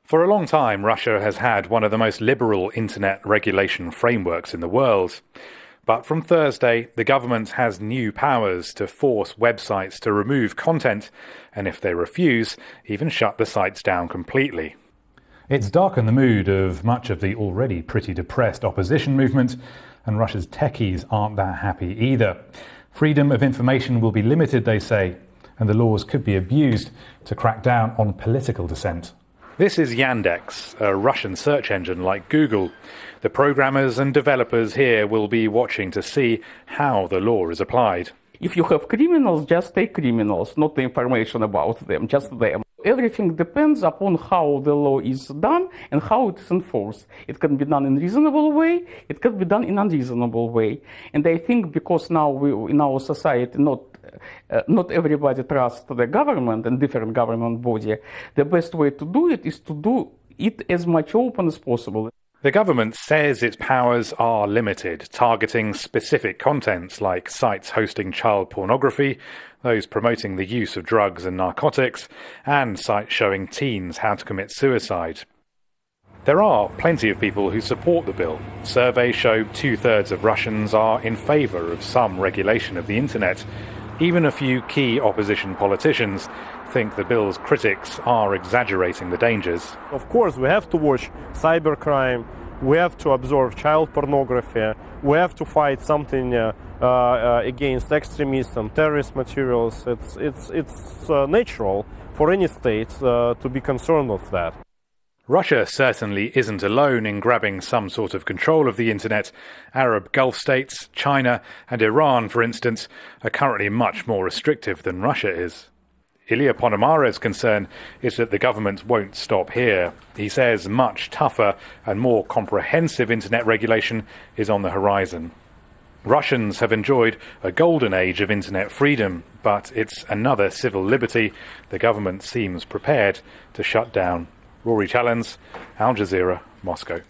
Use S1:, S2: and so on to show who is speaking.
S1: For a long time, Russia has had one of the most liberal internet regulation frameworks in the world. But from Thursday, the government has new powers to force websites to remove content, and if they refuse, even shut the sites down completely. It's darkened the mood of much of the already pretty depressed opposition movement, and Russia's techies aren't that happy either. Freedom of information will be limited, they say, and the laws could be abused to crack down on political dissent. This is Yandex, a Russian search engine like Google. The programmers and developers here will be watching to see how the law is applied.
S2: If you have criminals, just take criminals, not the information about them, just them. Everything depends upon how the law is done and how it is enforced. It can be done in a reasonable way, it can be done in an unreasonable way. And I think because now in our society not everybody trusts the government and different government body, the best way to do it is to do it as much open as possible.
S1: The government says its powers are limited, targeting specific contents like sites hosting child pornography, those promoting the use of drugs and narcotics, and sites showing teens how to commit suicide. There are plenty of people who support the bill. Surveys show 2/3 of Russians are in favour of some regulation of the internet. Even a few key opposition politicians think the bill's critics are exaggerating the dangers.
S3: Of course, we have to watch cybercrime, we have to observe child pornography, we have to fight something against extremism, terrorist materials. It's natural for any state to be concerned with that.
S1: Russia certainly isn't alone in grabbing some sort of control of the internet. Arab Gulf states, China and Iran, for instance, are currently much more restrictive than Russia is. Ilya Ponomaryv's concern is that the government won't stop here. He says much tougher and more comprehensive internet regulation is on the horizon. Russians have enjoyed a golden age of internet freedom, but it's another civil liberty the government seems prepared to shut down. Rory, Challands, Al Jazeera, Moscow.